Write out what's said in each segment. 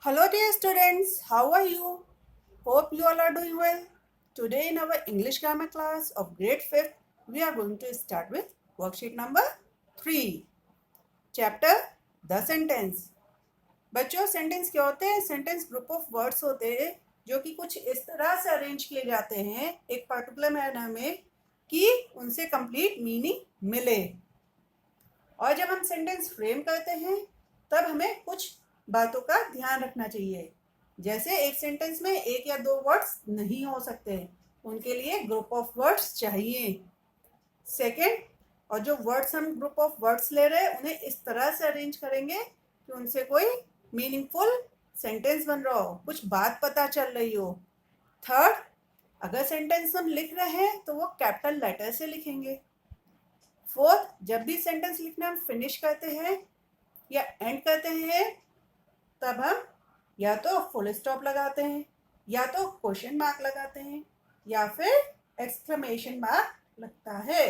Hello dear students, how are you? Hope you all are doing well. Today in our English grammar class of grade 5th, we are going to start with worksheet number 3, chapter The Sentence. बच्चों sentence क्या होते हैं? Sentence group of words होते हैं जो कि कुछ इस तरह से अरेंज किए जाते हैं एक पर्टिकुलर मैनर में कि उनसे कंप्लीट मीनिंग मिले। और जब हम सेंटेंस फ्रेम करते हैं तब हमें कुछ बातों का ध्यान रखना चाहिए। जैसे एक सेंटेंस में एक या दो वर्ड्स नहीं हो सकते, उनके लिए ग्रुप ऑफ वर्ड्स चाहिए। सेकंड, और जो वर्ड्स हम ग्रुप ऑफ वर्ड्स ले रहे हैं उन्हें इस तरह से अरेंज करेंगे कि उनसे कोई मीनिंगफुल सेंटेंस बन रहा हो, कुछ बात पता चल रही हो। थर्ड, अगर सेंटेंस हम लिख रहे हैं तो वो कैपिटल लेटर से लिखेंगे। फोर्थ, जब भी सेंटेंस लिखना हम फिनिश करते हैं या एंड करते हैं तब हम या तो फुल स्टॉप लगाते हैं या तो क्वेश्चन मार्क लगाते हैं या फिर एक्सक्लेमेशन मार्क लगता है।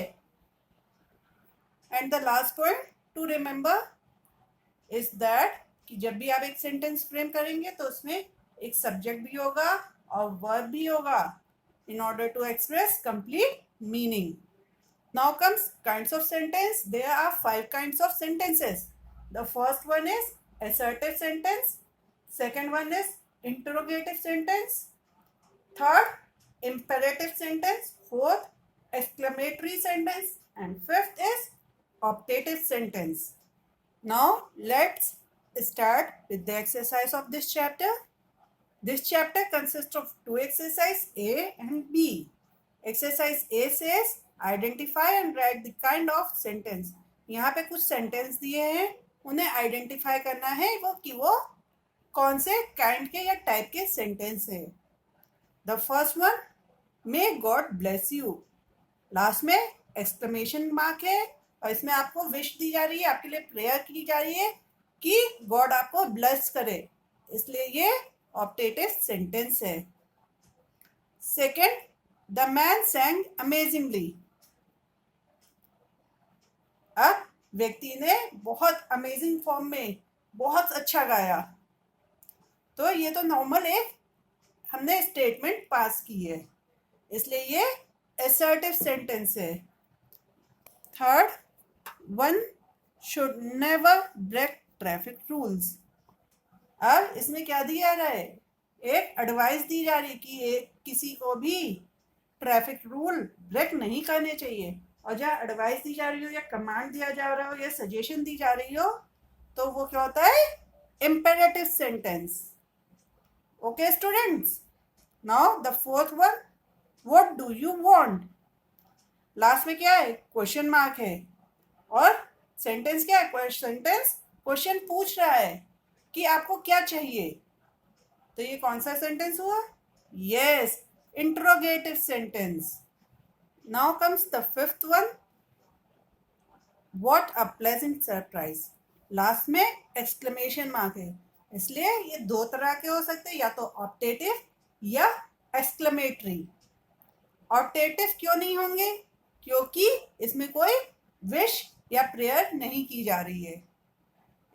And the last point two remember is that कि जब भी आप एक सेंटेंस फ्रेम करेंगे तो उसमें एक सब्जेक्ट भी होगा और वर्ब भी होगा in order to express complete meaning. Now comes kinds of sentence. There are 5 kinds of sentences. The first one is assertive sentence. Second one is interrogative sentence. Third, imperative sentence. Fourth, exclamatory sentence. And fifth is optative sentence. Now let's start with the exercise of this chapter. This chapter consists of 2 exercises, A and B. Exercise A says identify and write the kind of sentence. यहाँ पे कुछ sentence दिए हैं, उन्हें identify करना है कि वो कौन से काइंड के या टाइप के सेंटेंस है। The first one, may God bless you. Last में एक्सक्लेमेशन मार्क है और इसमें आपको विश दी जा रही है, आपके लिए प्रेयर की जा रही है कि गॉड आपको ब्लेस करे, इसलिए ये ऑप्टेटिव सेंटेंस है। Second, the man सैंग amazingly. अब व्यक्ति ने बहुत अमेजिंग फॉर्म में बहुत अच्छा गाया, तो ये तो नॉर्मल एक हमने स्टेटमेंट पास की है, इसलिए ये असर्टिव सेंटेंस है। Third, one should never break traffic rules. अब इसमें क्या दिया जा रहा है? एक एडवाइस दी जा रही है कि किसी को भी ट्रैफिक रूल ब्रेक नहीं करने चाहिए। और जहाँ एडवाइस दी जा रही हो या कमांड दिया जा रहा हो या सजेशन दी जा रही हो तो वो क्या होता है? Imperative sentence. Okay students, now the fourth one, what do you want. Last में क्या है? क्वेश्चन मार्क है और सेंटेंस क्या है? सेंटेंस क्वेश्चन पूछ रहा है कि आपको क्या चाहिए, तो ये कौन सा सेंटेंस हुआ? Yes, interrogative sentence. Now comes the fifth one, what a pleasant surprise. Last में एक्सक्लेमेशन मार्क है, इसलिए ये दो तरह के हो सकते हैं, या तो ऑप्टेटिव या एक्सक्लेमेटरी। ऑप्टेटिव क्यों नहीं होंगे? क्योंकि इसमें कोई विश या प्रेयर नहीं की जा रही है,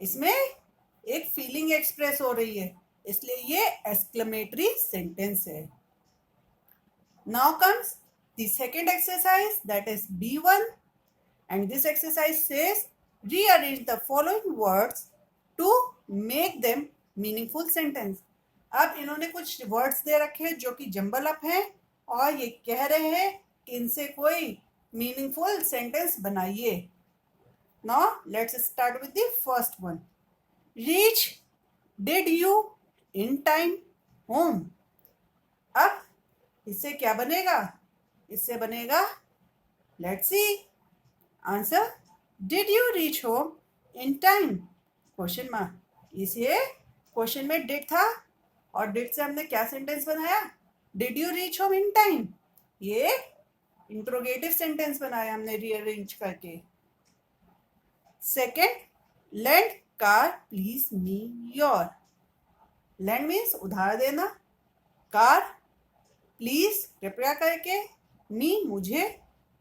इसमें एक फीलिंग एक्सप्रेस हो रही है, इसलिए ये एक्सक्लेमेटरी सेंटेंस है। Now comes the second exercise, that is B1, and this exercise says rearrange the following words to make them meaningful sentence. अब इन्होंने कुछ वर्ड्स दे रखे हैं जो कि जंबल अप हैं और ये कह रहे हैं कि इनसे कोई मीनिंगफुल सेंटेंस बनाइए। Now let's start with the first one, reach did you in time home. अब इससे क्या बनेगा? इससे बनेगा, let's see answer, did you reach home in time, question mark. इसे क्वेश्चन में डिड था और डिड से हमने क्या सेंटेंस बनाया? Did you reach home in time. ये इंट्रोगेटिव सेंटेंस बनाया हमने रीअरेंज करके। Second, lend car please me your. Lend means उधार देना, कार प्लीज कृपया करके, मी मुझे,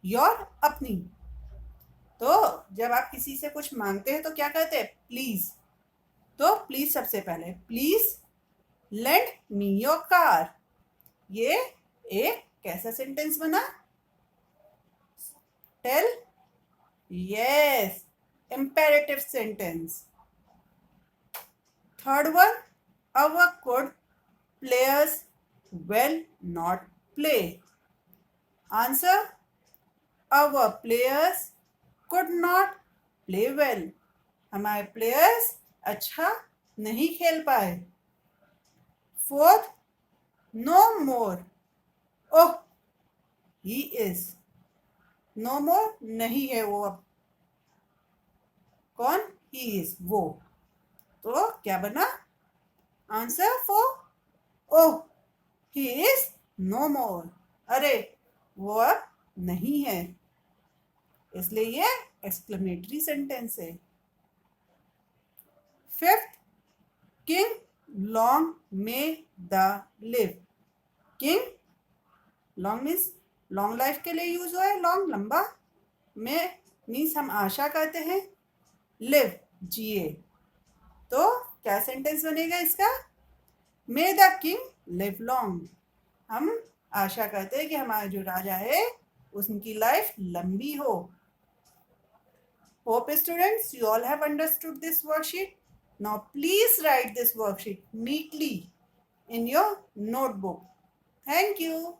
योर अपनी। तो जब आप किसी से कुछ मांगते हैं तो क्या कहते हैं? प्लीज। तो प्लीज सबसे पहले, please lend me your car. ये एक कैसा सेंटेंस बना? Tell, yes, imperative sentence. Third one, our could players well not play. Answer, our players could not play well. हमारे प्लेयर्स अच्छा नहीं खेल पाए. Fourth, no more. Oh, he is. No more नहीं है वो अब. कौन? He is, वो. तो क्या बना? Answer for oh, he is no more. अरे वो अब नहीं है, इसलिए ये एक्सक्लेमेटरी सेंटेंस है. Fifth, king long may the live. King long means long life के लिए यूज हुआ है. लॉन्ग लंबा, में मीन्स हम आशा करते हैं, लिव जिए. तो क्या सेंटेंस बनेगा इसका? मे द किंग लिव लॉन्ग. हम आशा करते हैं कि हमारा जो राजा है उनकी लाइफ लंबी हो. Hope students, you all have understood this worksheet. Now please write this worksheet neatly in your notebook. Thank you.